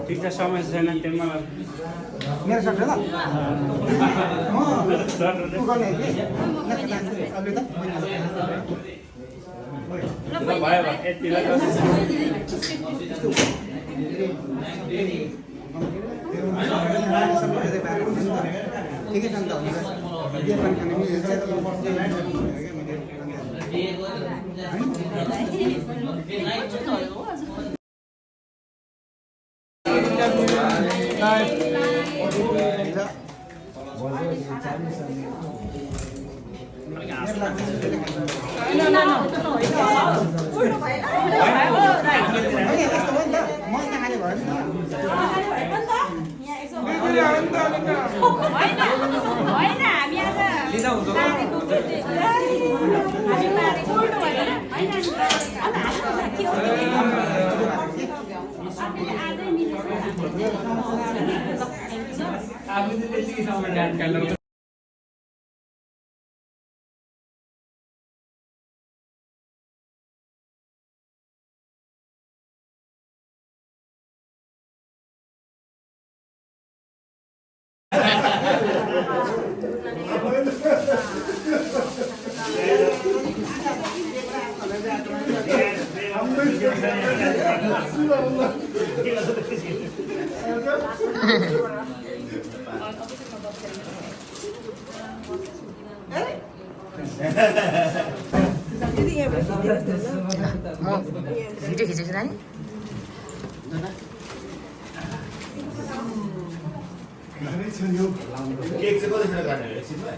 ठिक छ समस्या छैन त्यसमा मेरो सर्ट ल भयो यति ठिकै छ नि भिडियो खिचेको नानी केक चाहिँ कतिखेर काट्ने एकछिनमा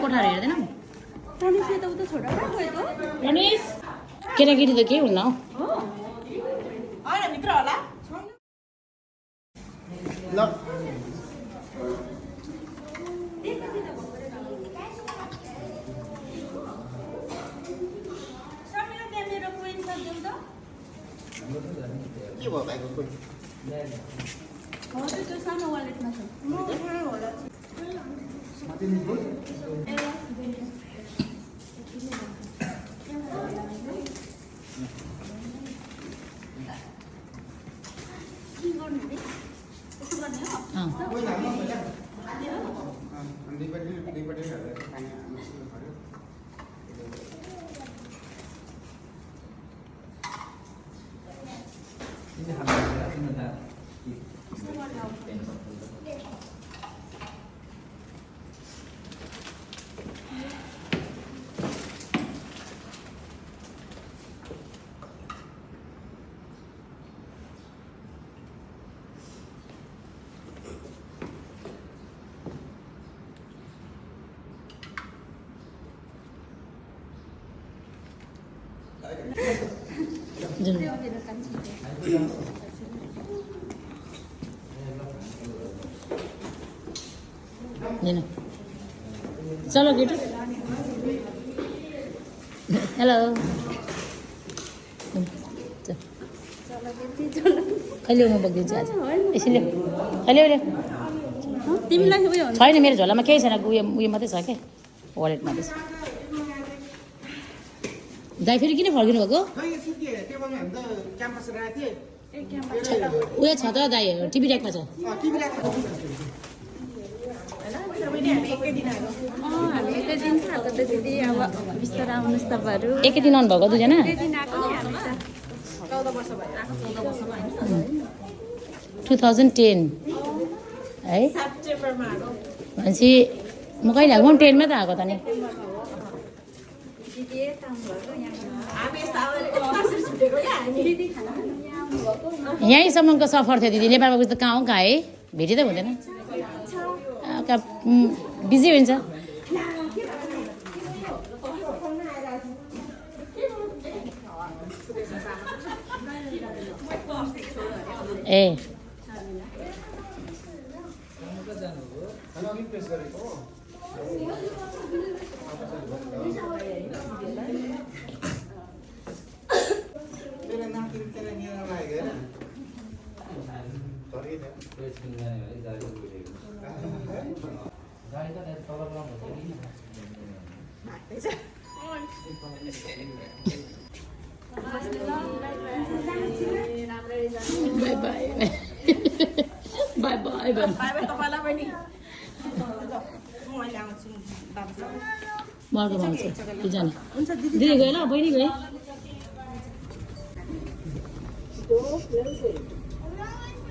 कोठाहरू हेर्दैन केटाकेटी त केही हुन्न के भयो भाइको कोही चलो केटो हेलो कहिले म बगिदिन्छु आज यसैले कहिले तिमीलाई उयो हुन्छ छैन मेरो झोलामा केही छैन उयो मात्रै छ क्या वालेट मात्रै छ दाइ फेरि किन फर्किनु भएको खै यो सुत्के टेबलमा हामी त क्याम्पस राखेको थिएँ उयो छ त दाइ टिभी ऱ्याकमा छ टिभी राखेको हामी एकै दिन खाएको त दिदी अब बिस्तारै आउनुहोस् तपाईँहरू एकै दिन आउनुभएको दुईजना एकै दिन आएको नि हामी त 2010 है सेप्टेम्बरमा आएको भनेपछि म कहिले आएको 10मा त आएको त नि दिदी काम भएको यहाँ हामी यस्तो अब क्लासेस छुटेको क्या हामी दिदी खाना खानु यहाँ आउनुभएको यहीँसम्मको सफर थियो दिदी नेपालमा गएपछि त कहाँ हो कहाँ है भेटी त हुँदैन बिजी हुन्छ ए तेरो नाति तेरो नियर लाग्यो by by by by by by तपाईँलाई पनि मैले आउँछु म अर्को आउँछु कि जाने दिदी गयो ल बहिनी गयो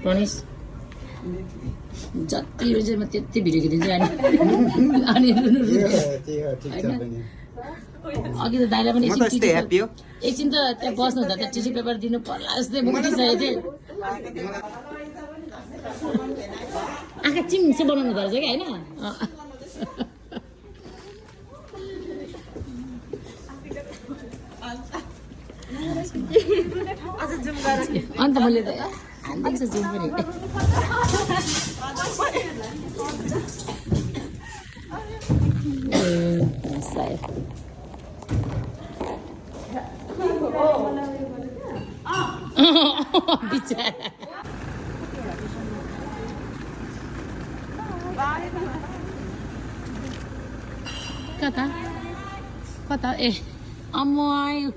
प्रनिस जति रुन्छ म त्यति भिडियो खिचिदिन्छु अनि अघि त दाइलाई पनि एकछिन त त्यहाँ बस्नु हुँदा त टिस्यु पेपर दिनु पर्ला जस्तै मुखिसकेको थिएँ आँखा चिम्से बनाउनु हुँदो रहेछ कि होइन अन्त मैले त हालिदिन्छ जुम पनि बिचारा कता कता ए अम्म आयो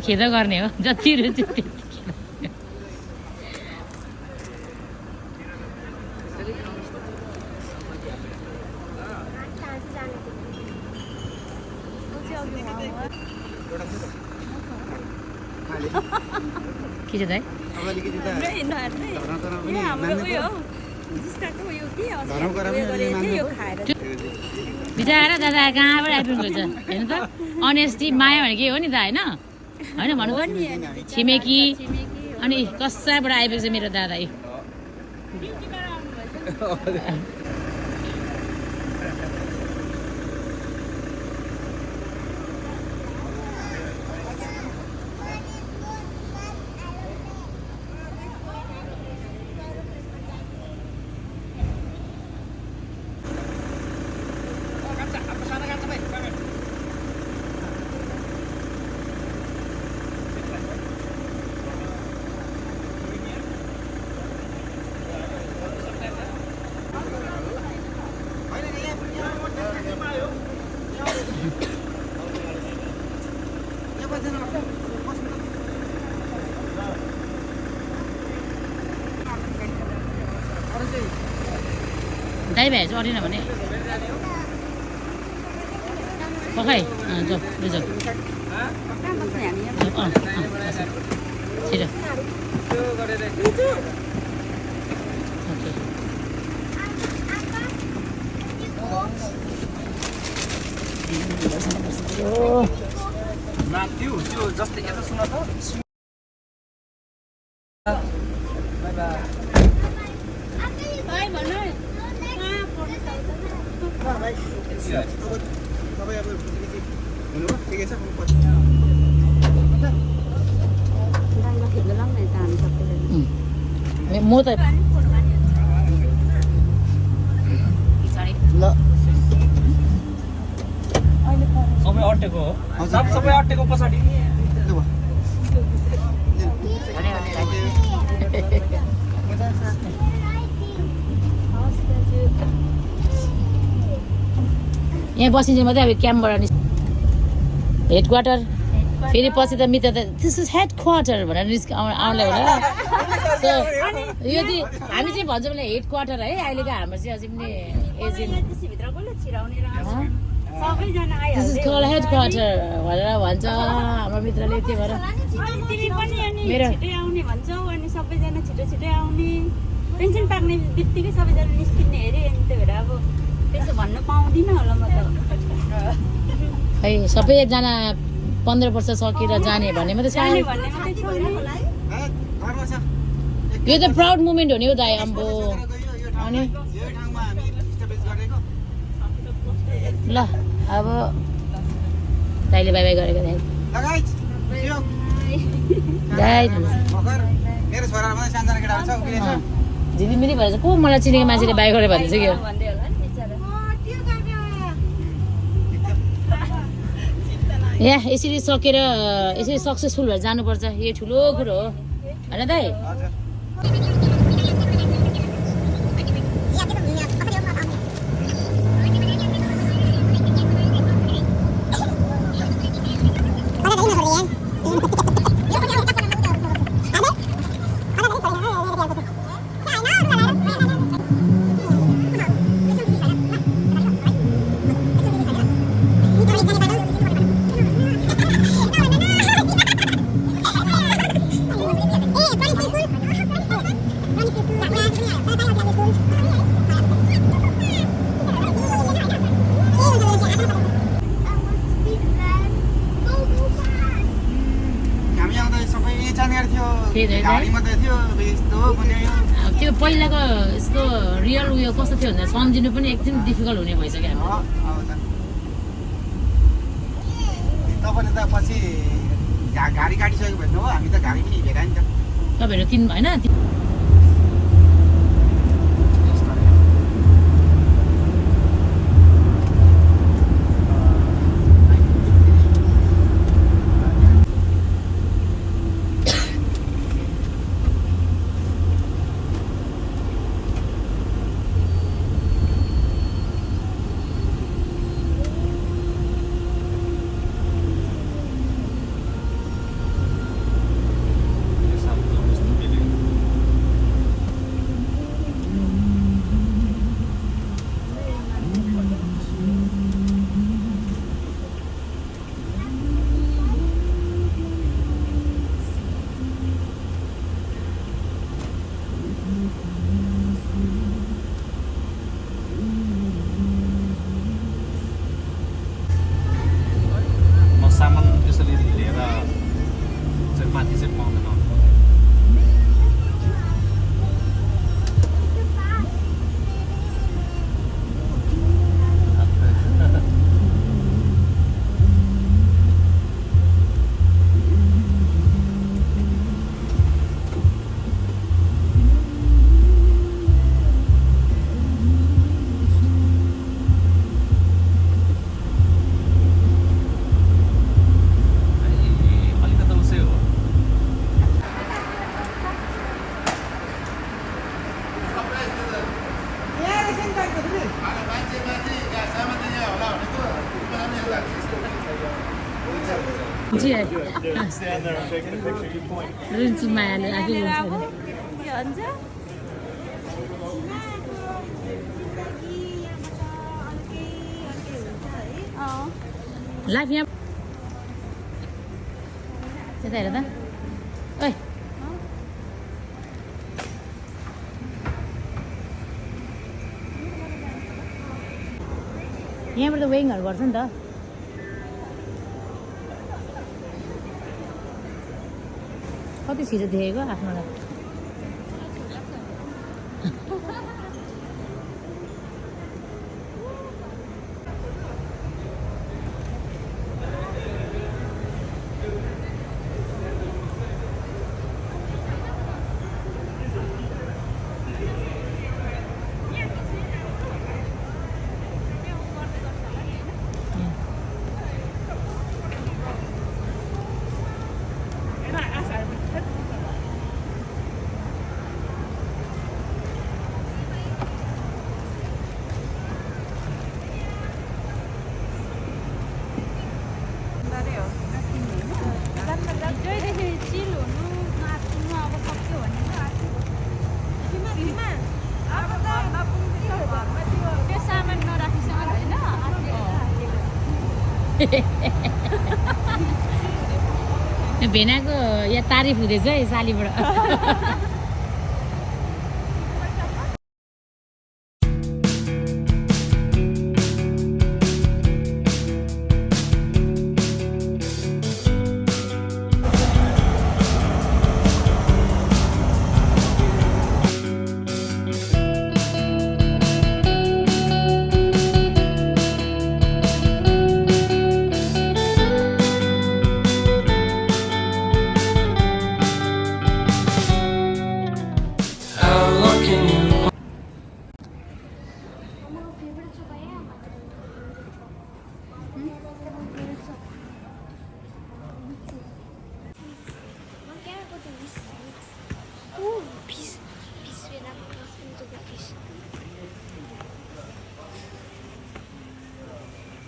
खेद गर्ने हो जति रुच्यो त्यति के छ दाइ बिचारा दादा कहाँबाट आइपुग्नु छ हेर्नु त अनेस्टी माया भनेको के हो नि त होइन होइन भन्नु छिमेकी अनि कसैबाट आइपुग्छ मेरो दादा दाइ भाइ चाहिँ अटेन भने पकाइ जाऊ जाऊ छिटो त्यो जस्तै यता सुन त म त सबै अटेको हो सबै अटेको पछाडि यहाँ बसिन्छ मात्रै अब क्याम्पबाट निस् हेड क्वार्टर फेरि पछि त मित्र त दिस इज हेड क्वार्टर भनेर आउनलाई होला सो यो चाहिँ हामी चाहिँ भन्छौँ भने हेड क्वार्टर है अहिलेको हाम्रो चाहिँ अझै पनि agent this is call headquarter भनेर भन्छ हाम्रो मित्रले त्यही भएर मेरो आउने भन्छौ अनि सबैजना छिटो छिटै आउने पेन्सन पाक्ने बित्तिकै सबैजना निस्किने हेरे अनि त्यही भएर अब त्यसो भन्नु पाउँदिनँ होला म त खै सबैजना 15 वर्ष सकेर जाने भन्ने मात्रै छ यो त प्राउड मोमेन्ट हो नि हौ दाइ अम्बो अनि ल अब दाइले बाई बाई गरेको दाइ मेरो छोरा मात्रै सानसानो केटाहरू छ उभिले छ झिलिमिली भएर चाहिँ को मलाई चिनेको मान्छेले बाई गरेर भन्दैछ कि भन्दै होला नि बिचरा यहाँ यसरी सकेर यसरी सक्सेसफुल भएर जानुपर्छ यो ठुलो कुरो हो होइन दाइ त्यो पहिलाको यस्तो रियल उयो कस्तो थियो भनेर सम्झिनु पनि एकदम डिफिकल्ट हुने भइसक्यो तपाईँले त पछि गाडी काटिसक्यो भन्नु हो हामी त गाडी पनि हिँडेर नि त तपाईँहरू तिन होइन सामान त्यसरी लिएर चाहिँ माथि चाहिँ पाउँदैन Stand there and taking a picture, you point. मायाले आफै लाइफ यहाँ त्यता हेर त ओइ यहाँबाट त वेइङहरू गर्छ नि त कति छिटो देखेको आफ्नोलाई हिजोदेखि चिल हुनु नाच्नु अब सक्यो भने त्यो सामान नराखिसक्नु होइन भेनाको यहाँ तारिफ हुँदैछ है सालीबाट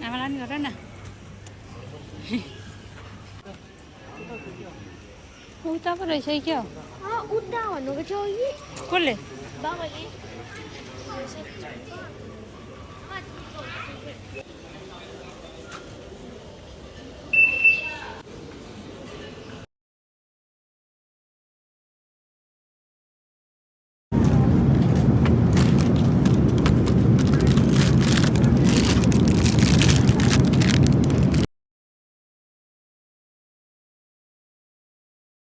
आमालाई नि गर न उता पो रहेछ क्या उता भन्नुको थियो अघि कसले बाबाले